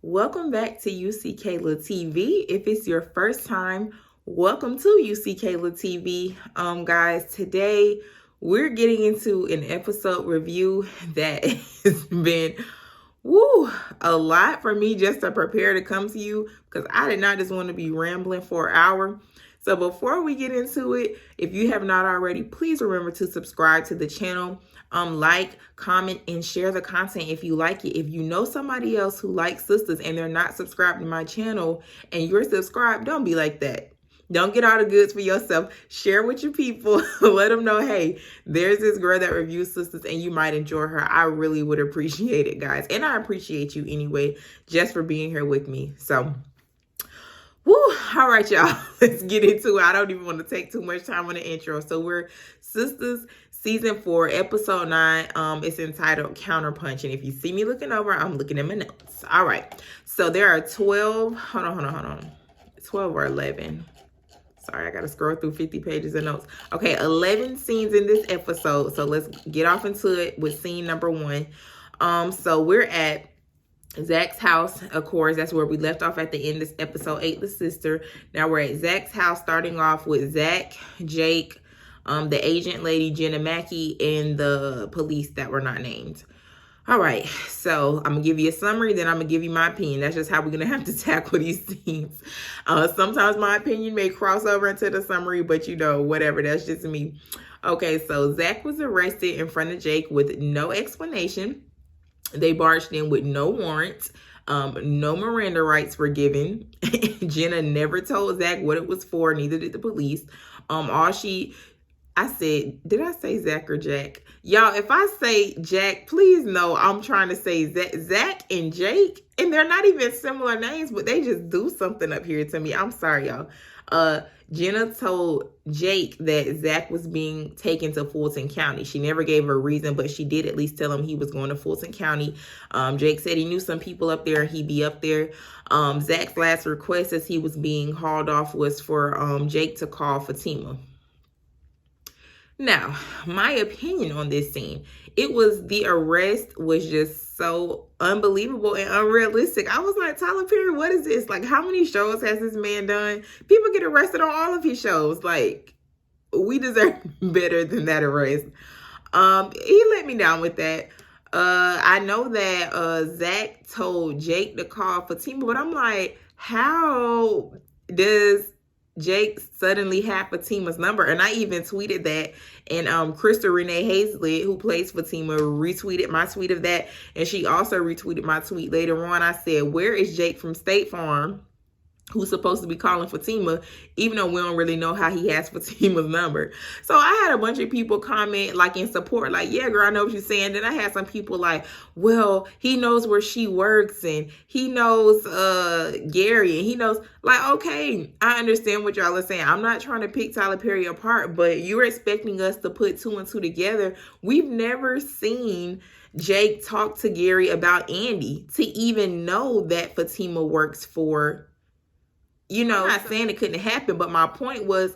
Welcome back to YouSeeKaylaTV. If it's your first time, welcome to YouSeeKaylaTV. Guys, today we're getting into an episode review that has been a lot for me just to prepare to come to you, because I did not just want to be rambling for an hour. So before we get into it, if you have not already, please remember to subscribe to the channel. Like, comment, and share the content if you like it. If you know somebody else who likes Sistas and they're not subscribed to my channel and you're subscribed, don't be like that. Don't get all the goods for yourself. Share with your people. Let them know, hey, there's this girl that reviews Sistas and you might enjoy her. I really would appreciate it, guys. And I appreciate you anyway, just for being here with me. So, all right, y'all, let's get into it. I don't even want to take too much time on the intro. So we're Sistas Season 4, Episode 9. It's entitled Counterpunch. And if you see me looking over, I'm looking at my notes. All right. So there are 12, hold on. 12 or 11. Sorry, I got to scroll through 50 pages of notes. Okay, 11 scenes in this episode. So let's get off into it with scene number 1. So we're at Zach's house. Of course, that's where we left off at the end of episode 8, the sister. Now we're at Zach's house, starting off with Zach, Jake, the agent lady, Jenna Mackey, and the police that were not named. All right, so I'm going to give you a summary, then I'm going to give you my opinion. That's just how we're going to have to tackle these scenes. Sometimes my opinion may cross over into the summary, but whatever, that's just me. Okay, so Zach was arrested in front of Jake with no explanation. They barged in with no warrant. No Miranda rights were given. Jenna never told Zach what it was for, neither did the police. I said, did I say Zach or Jack? Y'all, if I say Jack, please know I'm trying to say Zach and Jake. And they're not even similar names, but they just do something up here to me. I'm sorry, y'all. Jenna told Jake that Zach was being taken to Fulton County. She never gave a reason, but she did at least tell him he was going to Fulton County. Jake said he knew some people up there and he'd be up there. Zach's last request as he was being hauled off was for Jake to call Fatima. Now, my opinion on this scene, the arrest was just so unbelievable and unrealistic. I was like, Tyler Perry, what is this? Like, how many shows has this man done? People get arrested on all of his shows. Like, we deserve better than that arrest. He let me down with that. I know that Zach told Jake to call Fatima, but I'm like, how does Jake suddenly had Fatima's number? And I even tweeted that, and Crystal Renee Hazlett, who plays Fatima, retweeted my tweet of that, and she also retweeted my tweet later on. I said, where is Jake from State Farm, who's supposed to be calling Fatima, even though we don't really know how he has Fatima's number? So I had a bunch of people comment, like, in support, like, yeah, girl, I know what you're saying. Then I had some people like, well, he knows where she works, and he knows Gary, and he knows, like, okay, I understand what y'all are saying. I'm not trying to pick Tyler Perry apart, but you're expecting us to put 2 and 2 together. We've never seen Jake talk to Gary about Andy to even know that Fatima works for, I'm not saying it couldn't happen, but my point was,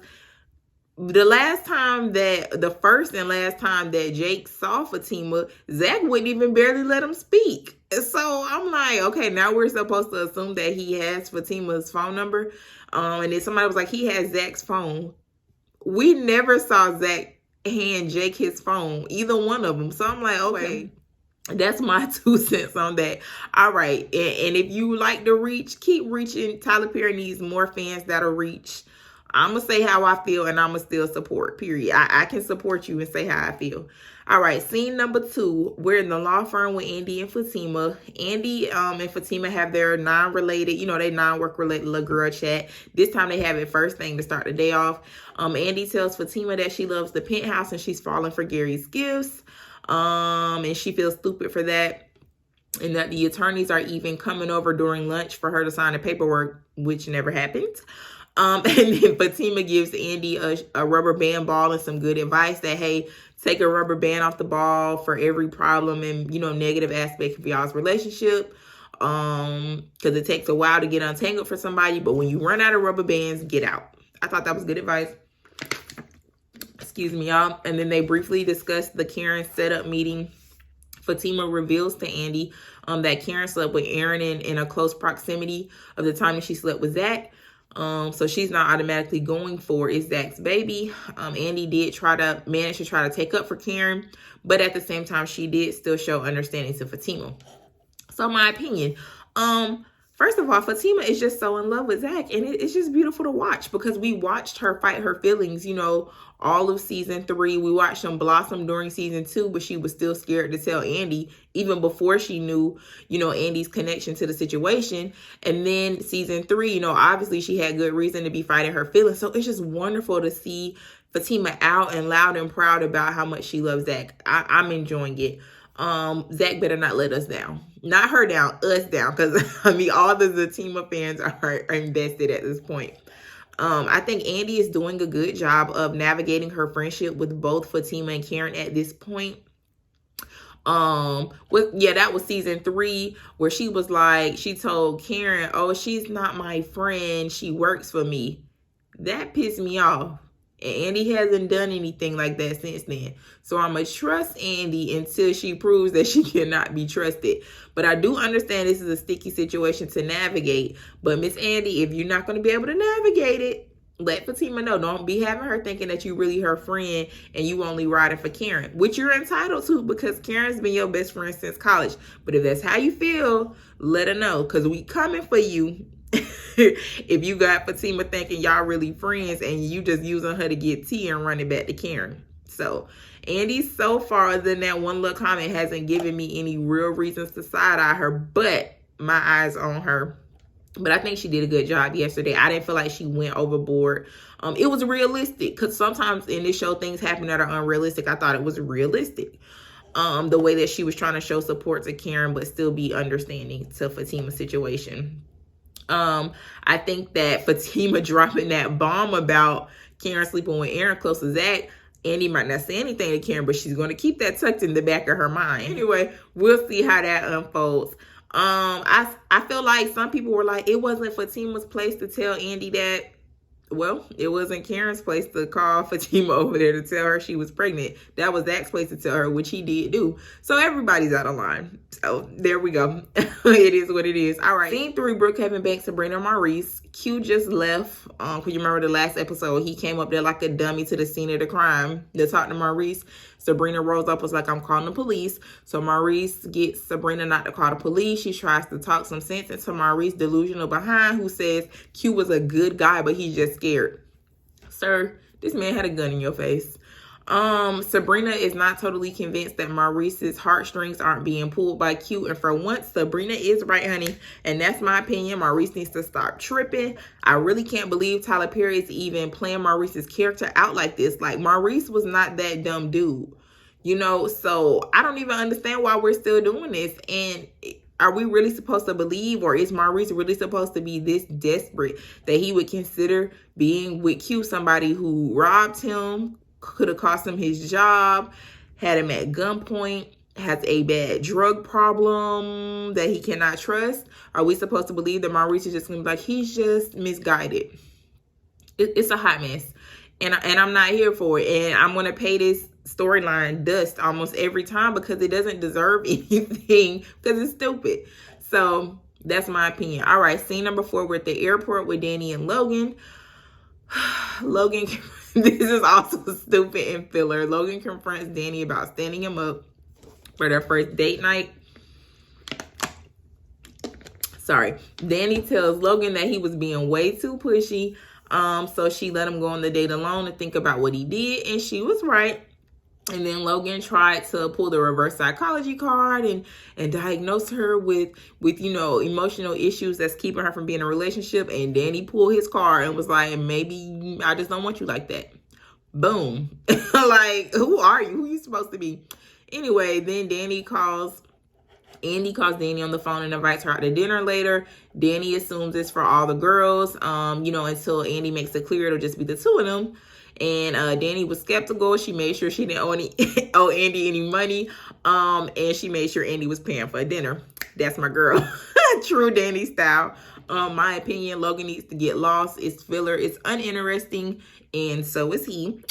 the first and last time that Jake saw Fatima, Zach wouldn't even barely let him speak. So I'm like, okay, now we're supposed to assume that he has Fatima's phone number. And then somebody was like, he has Zach's phone. We never saw Zach hand Jake his phone, either one of them. So I'm like, okay. That's my 2 cents on that. All right. And if you like to reach, keep reaching. Tyler Perry needs more fans that'll reach. I'm going to say how I feel, and I'm going to still support, period. I can support you and say how I feel. All right. Scene number 2. We're in the law firm with Andy and Fatima. Andy and Fatima have their non-related, they non-work related little girl chat. This time they have it first thing to start the day off. Andy tells Fatima that she loves the penthouse and she's falling for Gary's gifts. And she feels stupid for that, and that the attorneys are even coming over during lunch for her to sign the paperwork, which never happened. And then Fatima gives Andy a rubber band ball and some good advice that, hey, take a rubber band off the ball for every problem and, negative aspect of y'all's relationship. Because it takes a while to get untangled for somebody, but when you run out of rubber bands, get out. I thought that was good advice. Excuse me, y'all. And then they briefly discussed the Karen setup meeting Fatima reveals to Andy that Karen slept with Aaron in a close proximity of the time that she slept with Zach. So she's not automatically going for is Zach's baby. Andy did manage to try to take up for Karen, but at the same time, she did still show understanding to Fatima. So my opinion, first of all, Fatima is just so in love with Zach, and it's just beautiful to watch because we watched her fight her feelings, you know, all of season 3. We watched them blossom during season 2, but she was still scared to tell Andy even before she knew, you know, Andy's connection to the situation. And then season 3, you know, obviously she had good reason to be fighting her feelings. So it's just wonderful to see Fatima out and loud and proud about how much she loves Zach. I'm enjoying it. Zach better not let us down. Not her down, us down. Because, I mean, all the Fatima fans are invested at this point. I think Andy is doing a good job of navigating her friendship with both Fatima and Karen at this point. That was season 3 where she was like, she told Karen, oh, she's not my friend. She works for me. That pissed me off. And Andy hasn't done anything like that since then. So I'm going to trust Andy until she proves that she cannot be trusted. But I do understand this is a sticky situation to navigate. But Miss Andy, if you're not going to be able to navigate it, let Fatima know. Don't be having her thinking that you really her friend and you only riding for Karen, which you're entitled to because Karen's been your best friend since college. But if that's how you feel, let her know because we coming for you. If you got Fatima thinking y'all really friends and you just using her to get tea and running back to Karen. So Andy, so far, other than that one little comment, hasn't given me any real reasons to side-eye her, but my eyes on her. But I think she did a good job yesterday. I didn't feel like she went overboard. It was realistic because sometimes in this show things happen that are unrealistic. I thought it was realistic. The way that she was trying to show support to Karen but still be understanding to Fatima's situation. I think that Fatima dropping that bomb about Karen sleeping with Aaron close to Zach, Andy might not say anything to Karen, but she's going to keep that tucked in the back of her mind. Anyway, we'll see how that unfolds. I feel like some people were like, it wasn't Fatima's place to tell Andy that. Well, it wasn't Karen's place to call Fatima over there to tell her she was pregnant. That was Zach's place to tell her, which he did do. So everybody's out of line. So there we go. It is what it is. All right. Scene 3, Brookhaven Bank, Sabrina and Maurice. Q just left. Cause you remember the last episode, he came up there like a dummy to the scene of the crime to talk to Maurice. Sabrina rolls up, was like, I'm calling the police. So Maurice gets Sabrina not to call the police. She tries to talk some sense into Maurice, delusional behind, who says Q was a good guy, but he's just scared. Sir, this man had a gun in your face. Sabrina is not totally convinced that Maurice's heartstrings aren't being pulled by Q. And for once, Sabrina is right, honey. And that's my opinion. Maurice needs to stop tripping. I really can't believe Tyler Perry is even playing Maurice's character out like this. Like, Maurice was not that dumb dude, you know? So I don't even understand why we're still doing this. And are we really supposed to believe, or is Maurice really supposed to be this desperate that he would consider being with Q, somebody who robbed him, could have cost him his job, had him at gunpoint, has a bad drug problem that he cannot trust? Are we supposed to believe that Maurice is just going to be like, he's just misguided? It's a hot mess. And I'm not here for it. And I'm going to pay this storyline dust almost every time because it doesn't deserve anything because it's stupid. So that's my opinion. All right, scene number 4, we're at the airport with Danny and Logan. Logan, this is also stupid and filler. Logan confronts Danny about standing him up for their first date night. Sorry. Danny tells Logan that he was being way too pushy. So she let him go on the date alone to think about what he did. And she was right. And then Logan tried to pull the reverse psychology card and diagnose her with, you know, emotional issues that's keeping her from being in a relationship. And Danny pulled his card and was like, maybe I just don't want you like that. Boom. Like, who are you? Who are you supposed to be? Anyway, then Andy calls Danny on the phone and invites her out to dinner later. Danny assumes it's for all the girls, you know, until Andy makes it clear it'll just be the 2 of them. And Danny was skeptical. She made sure she didn't owe Andy any money. And she made sure Andy was paying for dinner. That's my girl. True Danny style. My opinion, Logan needs to get lost. It's filler. It's uninteresting. And so is he.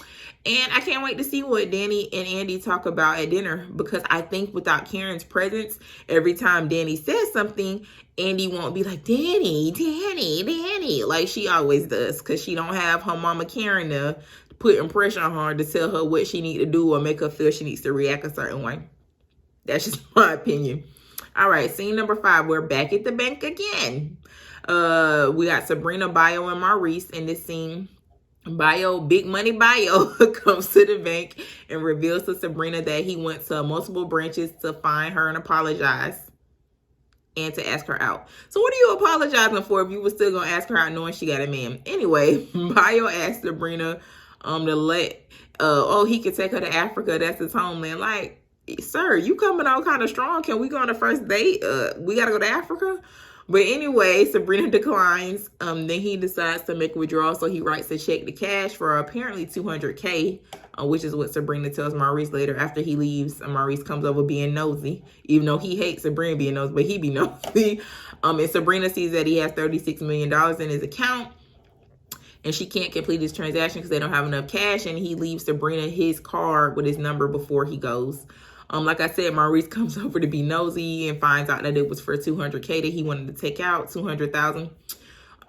And I can't wait to see what Danny and Andy talk about at dinner, because I think without Karen's presence, every time Danny says something, Andy won't be like, Danny, Danny, Danny, like she always does, because she don't have her mama Karen to putting pressure on her to tell her what she need to do or make her feel she needs to react a certain way. That's just my opinion. All right, scene number 5. We're back at the bank again. We got Sabrina, Bio, and Maurice in this scene. Bio, big money Bio, comes to the bank and reveals to Sabrina that he went to multiple branches to find her and apologize and to ask her out. So what are you apologizing for if you were still gonna ask her out knowing she got a man? Anyway, Bio asked Sabrina to let he could take her to Africa. That's his homeland. Like, sir, you coming out kind of strong. Can we go on a first date? We gotta go to Africa. But anyway, Sabrina declines. Then he decides to make a withdrawal, so he writes a check to cash for apparently $200K, which is what Sabrina tells Maurice later after he leaves. Maurice comes over being nosy, even though he hates Sabrina being nosy, but he be nosy. And Sabrina sees that he has $36 million in his account, and she can't complete his transaction because they don't have enough cash, and he leaves Sabrina his card with his number before he goes. Like I said, Maurice comes over to be nosy and finds out that it was for $200K that he wanted to take out, $200,000.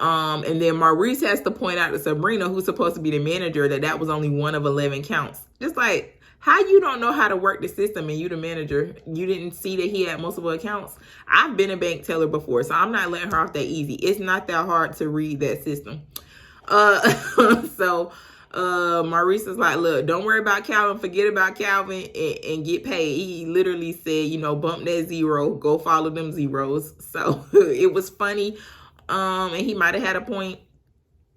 And then Maurice has to point out to Sabrina, who's supposed to be the manager, that that was only one of 11 counts. Just like, how you don't know how to work the system and you the manager, you didn't see that he had multiple accounts? I've been a bank teller before, so I'm not letting her off that easy. It's not that hard to read that system. Maurice is like, look, don't worry about Calvin, forget about Calvin, and get paid. He literally said, you know, bump that zero, go follow them zeros. So it was funny. And he might have had a point,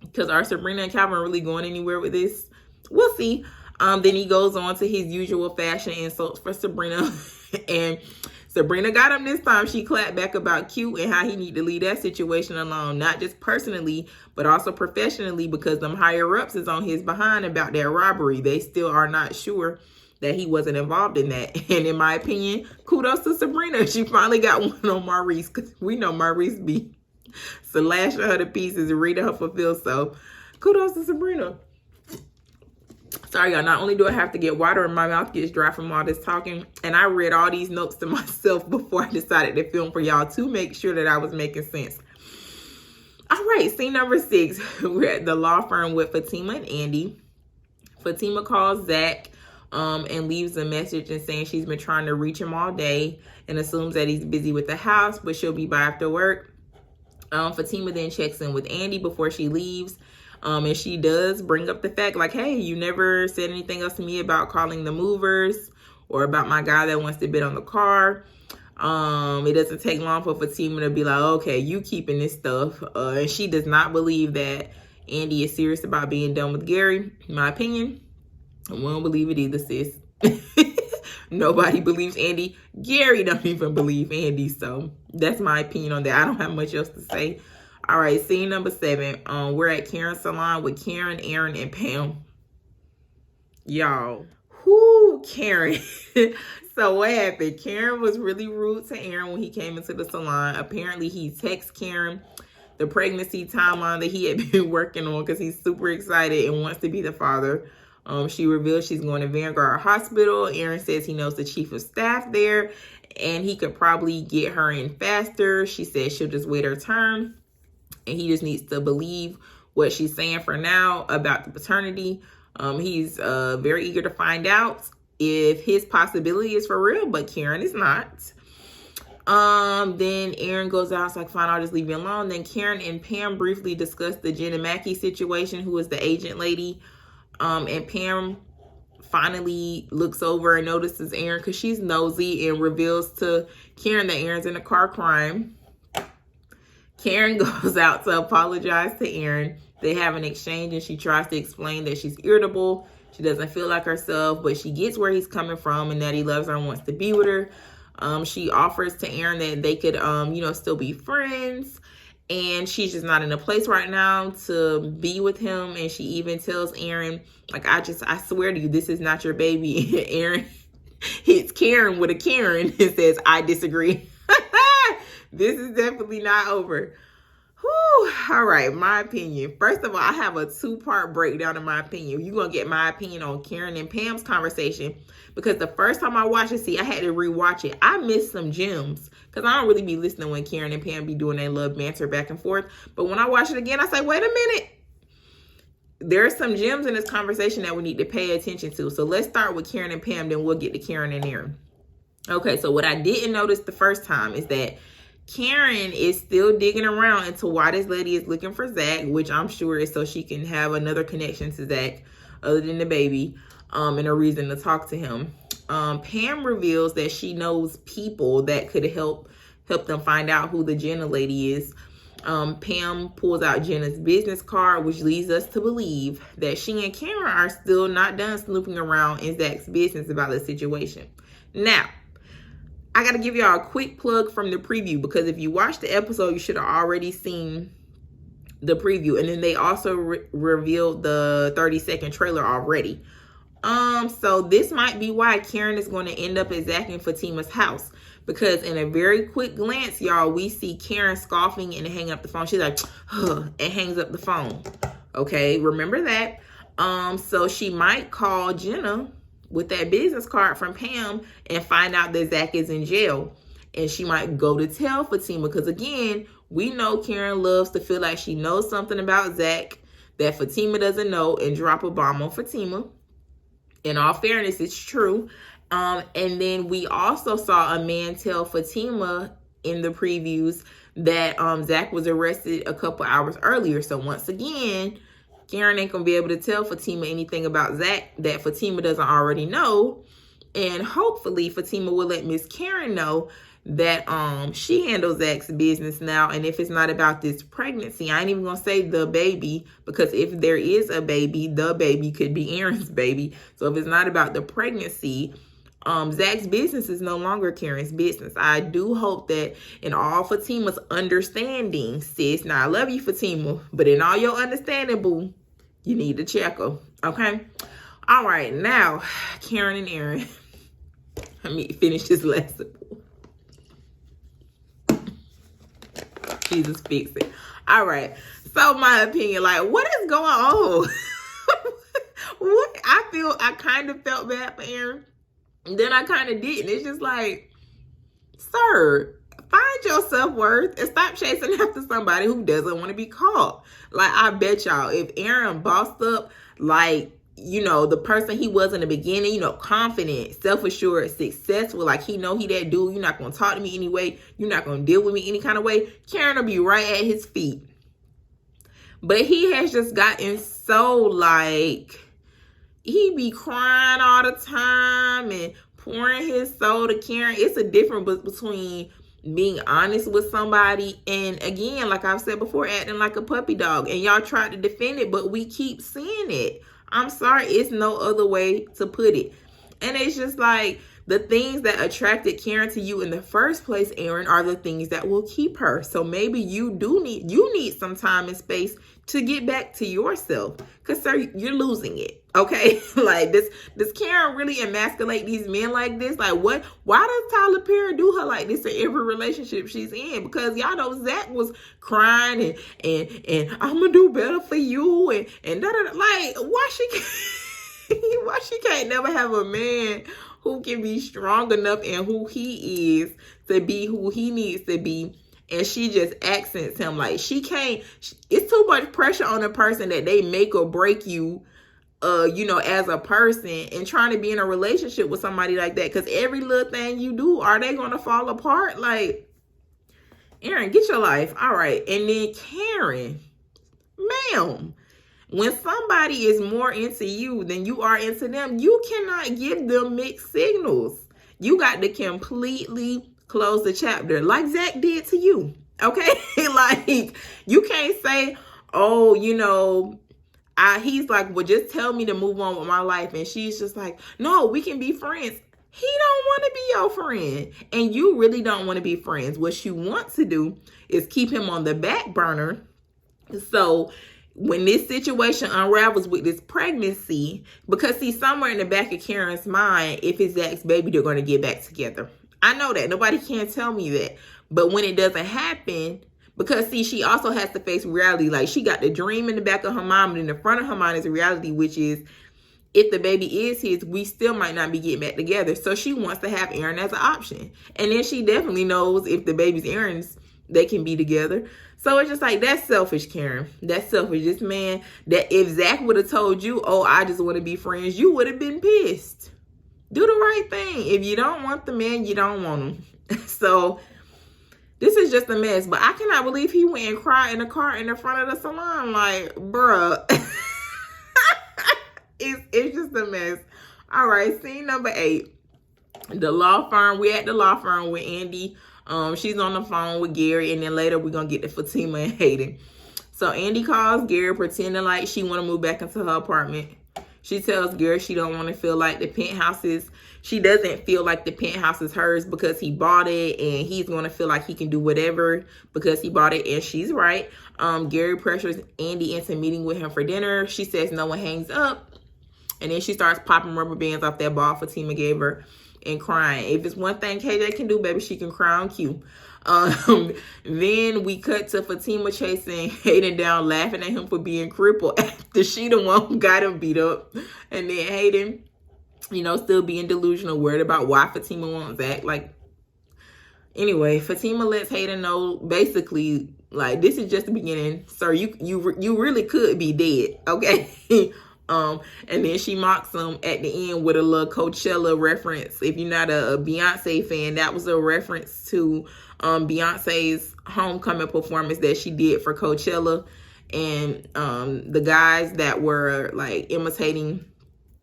because are Sabrina and Calvin really going anywhere with this? We'll see. Then he goes on to his usual fashion insults for Sabrina. And Sabrina got him this time. She clapped back about Q and how he need to leave that situation alone, not just personally, but also professionally, because them higher ups is on his behind about that robbery. They still are not sure that he wasn't involved in that. And in my opinion, kudos to Sabrina. She finally got one on Maurice, because we know Maurice be slashing her to pieces and reading her for Phil. So kudos to Sabrina. Sorry, y'all. Not only do I have to get water and my mouth gets dry from all this talking, and I read all these notes to myself before I decided to film for y'all to make sure that I was making sense. All right, scene number 6. We're at the law firm with Fatima and Andy. Fatima calls Zach and leaves a message and saying she's been trying to reach him all day and assumes that he's busy with the house, but she'll be by after work. Fatima then checks in with Andy before she leaves. And she does bring up the fact, like, hey, you never said anything else to me about calling the movers or about my guy that wants to bid on the car. It doesn't take long for Fatima to be like, okay, you keeping this stuff. And she does not believe that Andy is serious about being done with Gary. In my opinion, I won't believe it either, sis. Nobody believes Andy. Gary don't even believe Andy. So that's my opinion on that. I don't have much else to say. All right, scene number 7. We're at Karen's salon with Karen, Aaron, and Pam. Y'all, whoo, Karen. So what happened? Karen was really rude to Aaron when he came into the salon. Apparently, he texted Karen the pregnancy timeline that he had been working on because he's super excited and wants to be the father. She reveals she's going to Vanguard Hospital. Aaron says he knows the chief of staff there, and he could probably get her in faster. She says she'll just wait her turn. And he just needs to believe what she's saying for now about the paternity. He's very eager to find out if his possibility is for real, but Karen is not. Then Aaron goes out, it's like, fine, I'll just leave you alone. Then Karen and Pam briefly discuss the Jen and Mackie situation, who is the agent lady. And Pam finally looks over and notices Aaron because she's nosy and reveals to Karen that Aaron's in a car crime. Karen goes out to apologize to Aaron. They have an exchange and she tries to explain that she's irritable. She doesn't feel like herself, but she gets where he's coming from and that he loves her and wants to be with her. She offers to Aaron that they could, still be friends. And she's just not in a place right now to be with him. And she even tells Aaron, like, I swear to you, this is not your baby. Aaron hits Karen with a Karen and says, I disagree. This is definitely not over. Whew, all right, my opinion. First of all, I have a two-part breakdown of my opinion. You're going to get my opinion on Karen and Pam's conversation because the first time I watched it, see, I had to rewatch it. I missed some gems because I don't really be listening when Karen and Pam be doing their love banter back and forth. But when I watch it again, I say, wait a minute. There are some gems in this conversation that we need to pay attention to. So let's start with Karen and Pam, then we'll get to Karen and Aaron. Okay, so what I didn't notice the first time is that Karen is still digging around into why this lady is looking for Zach, which I'm sure is so she can have another connection to Zach other than the baby, and a reason to talk to him. Pam reveals that she knows people that could help them find out who the Jenna lady is. Pam pulls out Jenna's business card, which leads us to believe that she and Karen are still not done snooping around in Zach's business about the situation. Now, I got to give y'all a quick plug from the preview because if you watched the episode, you should have already seen the preview. And then they also revealed the 30-second trailer already. So this might be why Karen is going to end up at Zach and Fatima's house. Because in a very quick glance, y'all, we see Karen scoffing and hanging up the phone. She's like, huh, and hangs up the phone. Okay, remember that. So she might call Jenna with that business card from Pam and find out that Zach is in jail. And she might go to tell Fatima because, again, we know Karen loves to feel like she knows something about Zach that Fatima doesn't know and drop a bomb on Fatima. In all fairness, it's true. And then we also saw a man tell Fatima in the previews that Zach was arrested a couple hours earlier. So once again, Karen ain't gonna be able to tell Fatima anything about Zach that Fatima doesn't already know. And hopefully Fatima will let Miss Karen know that she handles Zach's business now. And if it's not about this pregnancy, I ain't even gonna say the baby, because if there is a baby, the baby could be Aaron's baby. So if it's not about the pregnancy, Zach's business is no longer Karen's business. I do hope that in all Fatima's understanding, sis, now I love you, Fatima, but in all your understanding, boo, you need to check her, okay? All right, now, Karen and Aaron. Let me finish this lesson. Jesus, fix it. All right, so my opinion, like, what is going on? What? I kind of felt bad for Aaron. Then I kind of didn't. It's just like, sir, find your self-worth and stop chasing after somebody who doesn't want to be caught. Like, I bet y'all, if Aaron bossed up, like, you know, the person he was in the beginning, you know, confident, self-assured, successful, like he know he that dude, you're not going to talk to me anyway, you're not going to deal with me any kind of way, Karen will be right at his feet. But he has just gotten so, like, he be crying all the time and pouring his soul to Karen. It's a difference between being honest with somebody and, again, like I've said before, acting like a puppy dog. And y'all tried to defend it, but we keep seeing it. I'm sorry, it's no other way to put it. And it's just like, the things that attracted Karen to you in the first place, Aaron, are the things that will keep her. So maybe you need some time and space to get back to yourself. Because, sir, you're losing it. Okay? Like, does Karen really emasculate these men like this? Like, what? Why does Tyler Perry do her like this in every relationship she's in? Because y'all know Zach was crying and I'm gonna do better for you and da da da. Like, why she can't never have a man who can be strong enough in who he is to be who he needs to be, and she just accents him like she can't. It's too much pressure on a person that they make or break you, you know, as a person, and trying to be in a relationship with somebody like that. Because every little thing you do, are they gonna fall apart? Like, Aaron, get your life. All right, and then Karen, ma'am. When somebody is more into you than you are into them, you cannot give them mixed signals. You got to completely close the chapter like Zach did to you. Okay? Like, you can't say, oh, you know, he's like, well, just tell me to move on with my life. And she's just like, no, we can be friends. He don't want to be your friend. And you really don't want to be friends. What you want to do is keep him on the back burner. So when this situation unravels with this pregnancy, because see, somewhere in the back of Karen's mind, if it's Zach's baby, they're going to get back together. I know that. Nobody can tell me that. But when it doesn't happen, Because, see, she also has to face reality. Like, she got the dream in the back of her mind, and in the front of her mind is a reality, which is, if the baby is his, we still might not be getting back together. So she wants to have Aaron as an option. And then she definitely knows if the baby's Aaron's, they can be together. So it's just like, that's selfish, Karen. That's selfish. This man, that if Zach would have told you, oh, I just want to be friends, you would have been pissed. Do the right thing. If you don't want the man, you don't want him. So this is just a mess. But I cannot believe he went and cried in the car in the front of the salon. Like, bruh. It's just a mess. All right, scene number 8. The law firm. We're at the law firm with Andy. She's on the phone with Gary, and then later we're gonna get to Fatima and Hayden. So Andy calls Gary, pretending like she want to move back into her apartment. She tells Gary she don't want to feel like the penthouse is. She doesn't feel like the penthouse is hers because he bought it, and he's gonna feel like he can do whatever because he bought it. And she's right. Gary pressures Andy into meeting with him for dinner. She says no one hangs up. And then she starts popping rubber bands off that ball Fatima gave her and crying. If it's one thing KJ can do, baby, she can cry on cue. Then we cut to Fatima chasing Hayden down, laughing at him for being crippled after she the one who got him beat up. And then Hayden, you know, still being delusional, worried about why Fatima won't act. Like, anyway, Fatima lets Hayden know, basically, like, this is just the beginning. Sir, you really could be dead, okay? And then she mocks him at the end with a little Coachella reference. If you're not a Beyonce fan, that was a reference to Beyonce's homecoming performance that she did for Coachella. And the guys that were like imitating,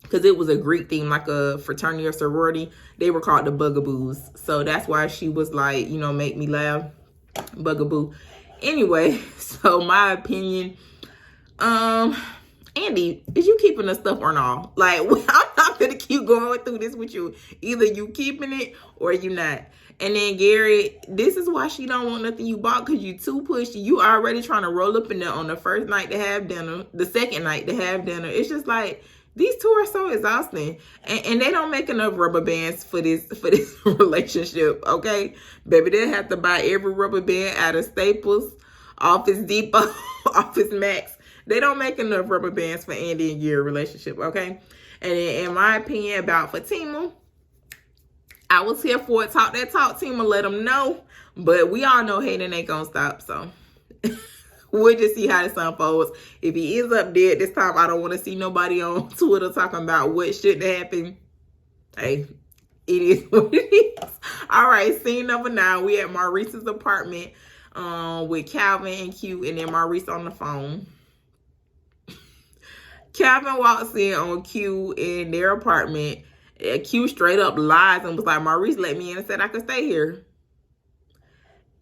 because it was a Greek theme, like a fraternity or sorority, they were called the Bugaboos. So that's why she was like, you know, make me laugh, Bugaboo. Anyway, so my opinion, Andy, is you keeping the stuff or not? Like, I'm not going to keep going through this with you. Either you keeping it or you not. And then Gary, this is why she don't want nothing you bought, because you too pushy. You already trying to roll up in there on the first night to have dinner, the second night to have dinner. It's just like, these two are so exhausting. And they don't make enough rubber bands for this relationship, okay? Baby, they'll have to buy every rubber band out of Staples, Office Depot, Office Max. They don't make enough rubber bands for Andy and Gary relationship, okay? And in my opinion about Fatima, I was here for it. Talk that talk, Tima, let them know. But we all know Hayden ain't gonna stop, so we'll just see how this unfolds. If he ends up dead this time, I don't want to see nobody on Twitter talking about what shouldn't happen. Hey, it is what it is. All right, scene number 9. We at Maurice's apartment with Calvin and Q, and then Maurice on the phone. Calvin walks in on Q in their apartment. Q straight up lies and was like, Maurice let me in and said I could stay here.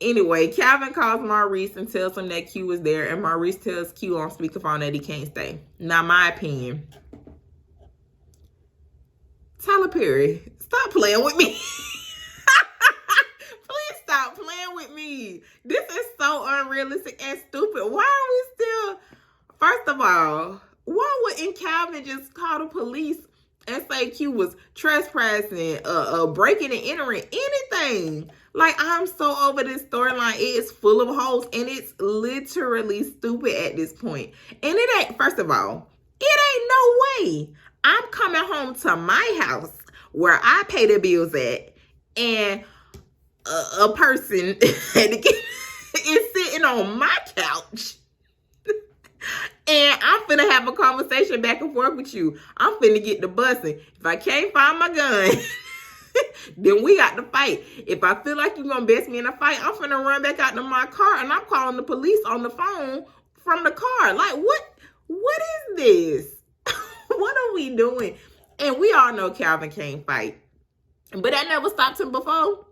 Anyway, Calvin calls Maurice and tells him that Q is there, and Maurice tells Q on speakerphone that he can't stay. Now, my opinion, Tyler Perry, stop playing with me. Please stop playing with me. This is so unrealistic and stupid. Why are we still, first of all, why wouldn't Calvin just call the police and say Q was trespassing, breaking and entering, anything? Like, I'm so over this storyline. It is full of holes, and it's literally stupid at this point. And it ain't, first of all, it ain't no way I'm coming home to my house where I pay the bills at, and a person is sitting on my couch. And I'm finna have a conversation back and forth with you. I'm finna get the bussing. If I can't find my gun, then we got to fight. If I feel like you're gonna best me in a fight, I'm finna run back out to my car and I'm calling the police on the phone from the car. Like, what is this? What are we doing? And we all know Calvin can't fight. But that never stopped him before.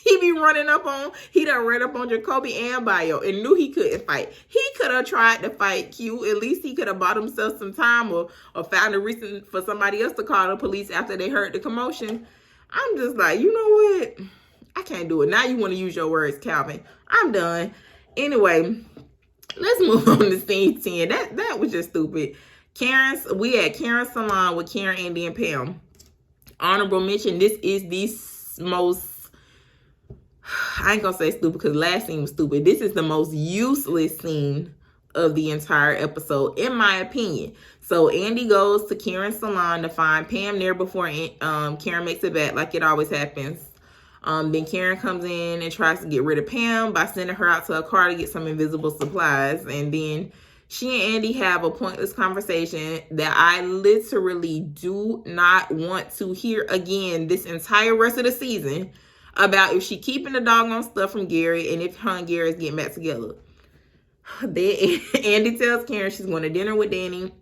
He be running up on, he done ran up on Jacoby and Bio and knew he couldn't fight. He could have tried to fight Q. At least he could have bought himself some time or found a reason for somebody else to call the police after they heard the commotion. I'm just like, you know what? I can't do it. Now you want to use your words, Calvin. I'm done. Anyway, let's move on to scene 10. That was just stupid. We at Karen's salon with Karen, Andy, and Pam. Honorable mention, this is the most I ain't gonna say stupid because last scene was stupid. This is the most useless scene of the entire episode, in my opinion. So Andy goes to Karen's salon to find Pam there before Karen makes it back, like it always happens. Then Karen comes in and tries to get rid of Pam by sending her out to a car to get some invisible supplies. And then she and Andy have a pointless conversation that I literally do not want to hear again this entire rest of the season, about if she keeping the doggone stuff from Gary and if her and Gary is getting back together. Then Andy tells Karen she's going to dinner with Danny,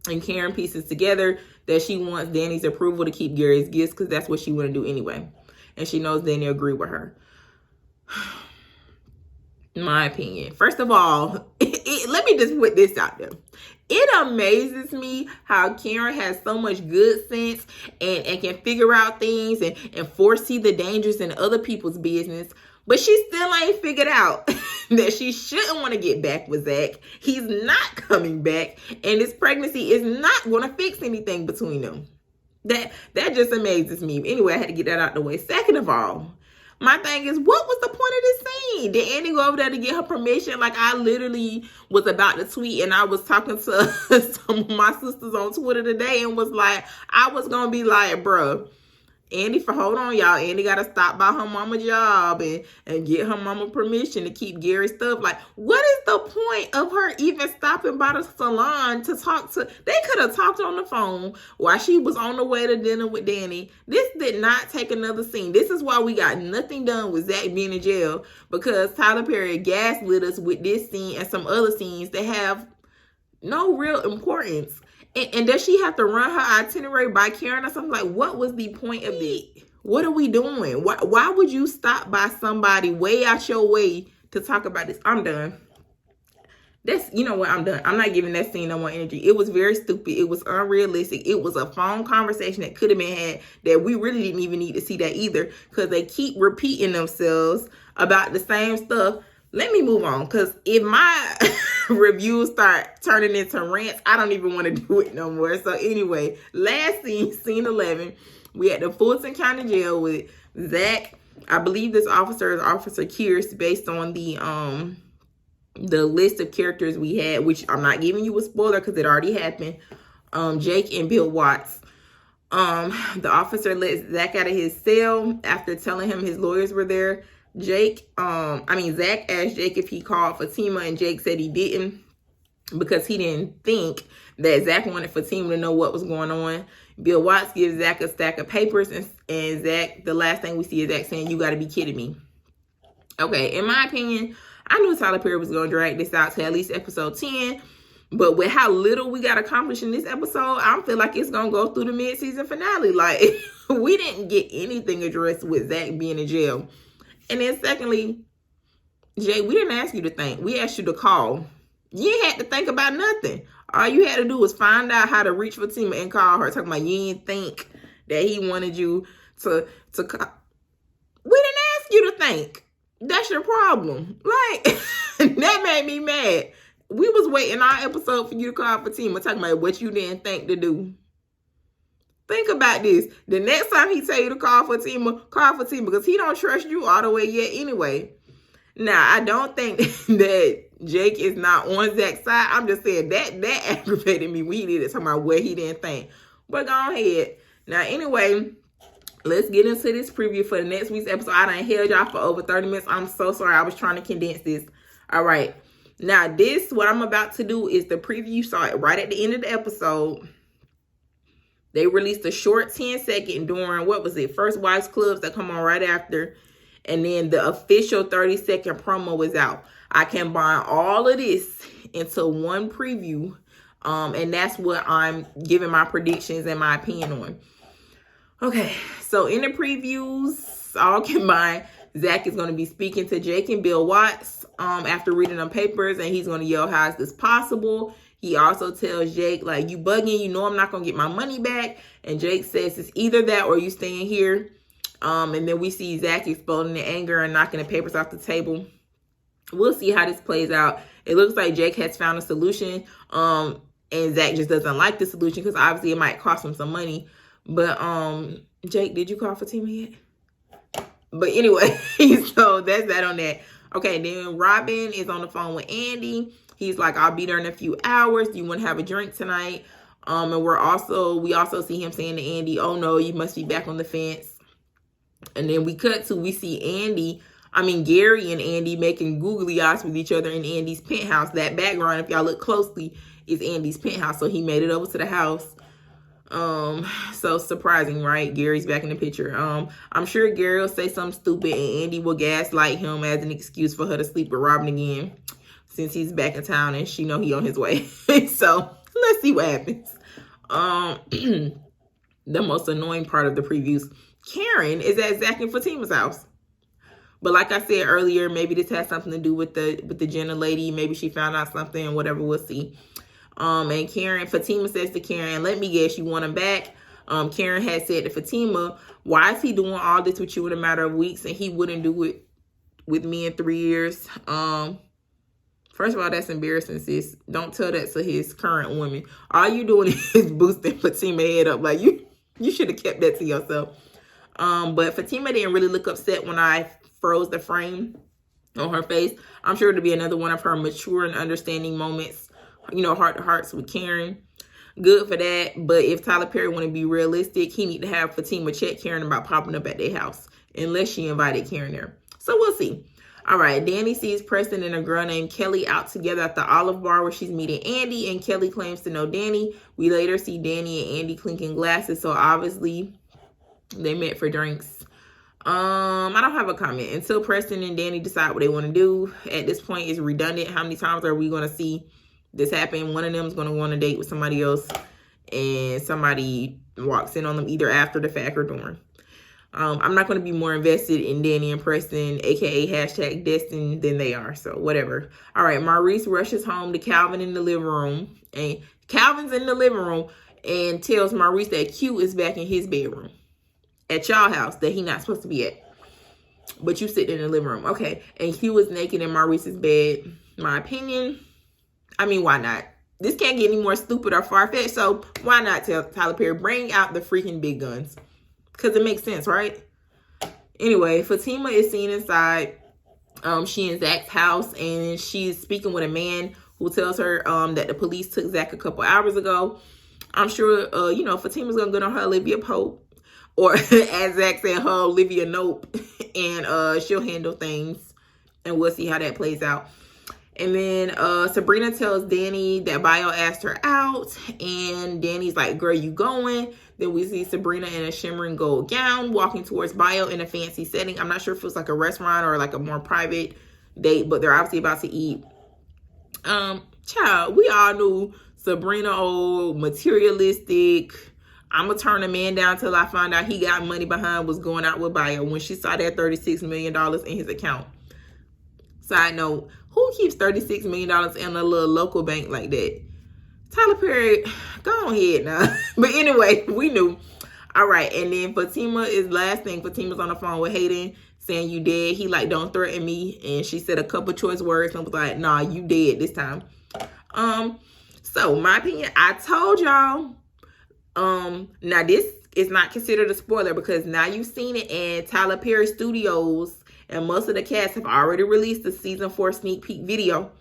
and Karen pieces together that she wants Danny's approval to keep Gary's gifts because that's what she want to do anyway. And she knows Danny agree with her. In my opinion. First of all, let me just put this out there. It amazes me how Karen has so much good sense and can figure out things and foresee the dangers in other people's business. But she still ain't figured out that she shouldn't want to get back with Zach. He's not coming back. And this pregnancy is not going to fix anything between them. That just amazes me. Anyway, I had to get that out the way. Second of all, my thing is, what was the point of this scene? Did Andy go over there to get her permission? Like, I literally was about to tweet, and I was talking to some of my sisters on Twitter today and was like, I was going to be like, bruh, Andy, hold on, y'all. Andy got to stop by her mama's job and get her mama permission to keep Gary's stuff. Like, what is the point of her even stopping by the salon to talk to? They could have talked on the phone while she was on the way to dinner with Danny. This did not take another scene. This is why we got nothing done with Zach being in jail, because Tyler Perry gaslit us with this scene and some other scenes that have no real importance. And does she have to run her itinerary by Karen or something? Like, what was the point of it? What are we doing? Why would you stop by somebody way out your way to talk about this? I'm done. You know what? I'm done. I'm not giving that scene no more energy. It was very stupid. It was unrealistic. It was a phone conversation that could have been had that we really didn't even need to see that either, because they keep repeating themselves about the same stuff. Let me move on, because if my reviews start turning into rants, I don't even want to do it no more. So anyway, last scene, scene 11, we at the Fulton County Jail with Zach. I believe this officer is Officer Kearse, based on the list of characters we had, which I'm not giving you a spoiler because it already happened. Jake and Bill Watts. The officer let Zach out of his cell after telling him his lawyers were there. Zach asked Jake if he called Fatima, and Jake said he didn't because he didn't think that Zach wanted Fatima to know what was going on. Bill Watts gives Zach a stack of papers, and Zach, the last thing we see is Zach saying, "You got to be kidding me." Okay, in my opinion, I knew Tyler Perry was going to drag this out to at least episode 10, but with how little we got accomplished in this episode, I feel like it's going to go through the mid-season finale. Like, we didn't get anything addressed with Zach being in jail. And then secondly, Jay, we didn't ask you to think. We asked you to call. You ain't had to think about nothing. All you had to do was find out how to reach Fatima and call her. Talking about you didn't think that he wanted you to call. We didn't ask you to think. That's your problem. Like, that made me mad. We was waiting our episode for you to call Fatima, talking about what you didn't think to do. Think about this. The next time he tell you to call Fatima, because he don't trust you all the way yet anyway. Now, I don't think that Jake is not on Zach's side. I'm just saying that aggravated me when he did it, talking about what he didn't think. But go ahead. Now, anyway, let's get into this preview for the next week's episode. I done held y'all for over 30 minutes. I'm so sorry. I was trying to condense this. All right. Now, what I'm about to do is the preview. You saw it right at the end of the episode. They released a short 10-second during, First Wives Clubs that come on right after. And then the official 30-second promo is out. I combine all of this into one preview. And that's what I'm giving my predictions and my opinion on. Okay, so in the previews, all combined, Zach is going to be speaking to Jake and Bill Watts after reading them papers. And he's going to yell, "How is this possible?" He also tells Jake, like, "You bugging, you know I'm not going to get my money back." And Jake says, "It's either that or you staying here." And then we see Zach exploding in anger and knocking the papers off the table. We'll see how this plays out. It looks like Jake has found a solution. And Zach just doesn't like the solution because obviously it might cost him some money. But Jake, did you call Fatima yet? But anyway, so that's that on that. Okay, then Robin is on the phone with Andy. He's like, I'll be there in a few hours. Do you want to have a drink tonight? And we also see him saying to Andy, oh no, you must be back on the fence. And then we see Gary and Andy making googly eyes with each other in Andy's penthouse. That background, if y'all look closely, is Andy's penthouse. So he made it over to the house. So surprising, right? Gary's back in the picture. I'm sure Gary will say something stupid and Andy will gaslight him as an excuse for her to sleep with Robin again, since he's back in town and she know he on his way. So let's see what happens. The most annoying part of the previews, Karen is at Zach and Fatima's house. But like I said earlier, maybe this has something to do with the Jenna lady. Maybe she found out something, whatever, we'll see. And Fatima says to Karen, let me guess, you want him back? Karen had said to Fatima, why is he doing all this with you in a matter of weeks and he wouldn't do it with me in 3 years? First of all, that's embarrassing, sis. Don't tell that to his current woman. All you doing is boosting Fatima head up. Like, you should have kept that to yourself. But Fatima didn't really look upset when I froze the frame on her face. I'm sure it'll be another one of her mature and understanding moments, heart to hearts with Karen. Good for that. But if Tyler Perry want to be realistic, he need to have Fatima check Karen about popping up at their house, unless she invited Karen there. So we'll see. All right, Danny sees Preston and a girl named Kelly out together at the Olive Bar where she's meeting Andy, and Kelly claims to know Danny. We later see Danny and Andy clinking glasses, so obviously they met for drinks. I don't have a comment until Preston and Danny decide what they want to do. At this point, it's redundant. How many times are we going to see this happen? One of them is going to go on a date with somebody else, and somebody walks in on them either after the fact or during. I'm not going to be more invested in Danny and Preston, aka hashtag destined, than they are. So whatever. All right, Maurice rushes home to Calvin in the living room, and Calvin's in the living room and tells Maurice that Q is back in his bedroom at y'all house that he not supposed to be at, but you sitting in the living room. Okay, and Q is naked in Maurice's bed. My opinion, why not? This can't get any more stupid or far-fetched, so why not tell Tyler Perry, bring out the freaking big guns? Because it makes sense, right? Anyway, Fatima is seen inside. She in Zach's house, and she's speaking with a man who tells her that the police took Zach a couple hours ago. I'm sure, Fatima's going to get on her Olivia Pope, or as Zach said, her Olivia Nope, and she'll handle things, and we'll see how that plays out. And then Sabrina tells Danny that Bio asked her out, and Danny's like, girl, you going? Then we see Sabrina in a shimmering gold gown walking towards Bio in a fancy setting. I'm not sure if it was like a restaurant or like a more private date, but they're obviously about to eat. Child, we all knew Sabrina, old, materialistic, I'm going to turn a man down till I find out he got money behind was going out with Bio when she saw that $36 million in his account. Side note, who keeps $36 million in a little local bank like that? Tyler Perry, go ahead now. But anyway, we knew. All right, and then Fatima's on the phone with Hayden saying, you dead. He like, don't threaten me. And she said a couple choice words and was like, nah, you dead this time. So my opinion, I told y'all, now this is not considered a spoiler because now you've seen it, and Tyler Perry Studios and most of the cast have already released the season 4 sneak peek video.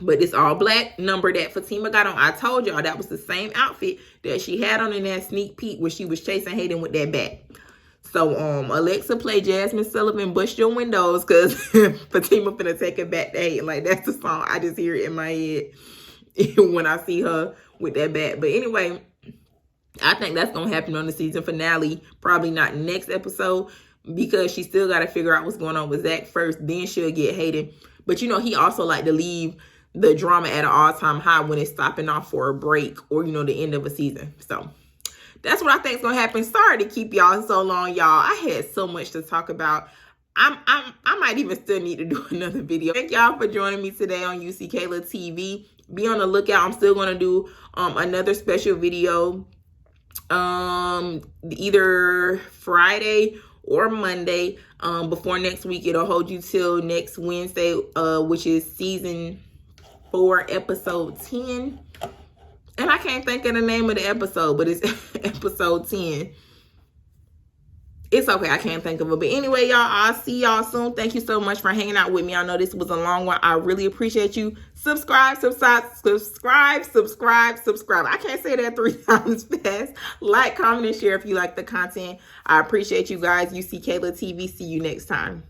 But this all black number that Fatima got on, I told y'all that was the same outfit that she had on in that sneak peek when she was chasing Hayden with that bat. So Alexa, play Jasmine Sullivan, Bust Your Windows, because Fatima finna take it back to Hayden. Like, that's the song. I just hear it in my head when I see her with that bat. But anyway, I think that's going to happen on the season finale. Probably not next episode, because she still got to figure out what's going on with Zach first. Then she'll get Hayden. But, he also like to leave the drama at an all-time high when it's stopping off for a break or, the end of a season. So that's what I think is going to happen. Sorry to keep y'all so long, y'all. I had so much to talk about. I might even still need to do another video. Thank y'all for joining me today on YouSeeKaylaTV. Be on the lookout. I'm still going to do another special video either Friday or Monday before next week. It'll hold you till next Wednesday, which is season 4, episode 10. And I can't think of the name of the episode, but it's episode 10. It's okay, I can't think of it. But anyway, y'all, I'll see y'all soon. Thank you so much for hanging out with me. I know this was a long one. I really appreciate you. Subscribe. I can't say that 3 times fast. Like, comment, and share if you like the content. I appreciate you guys. YouSeeKaylaTV. See you next time.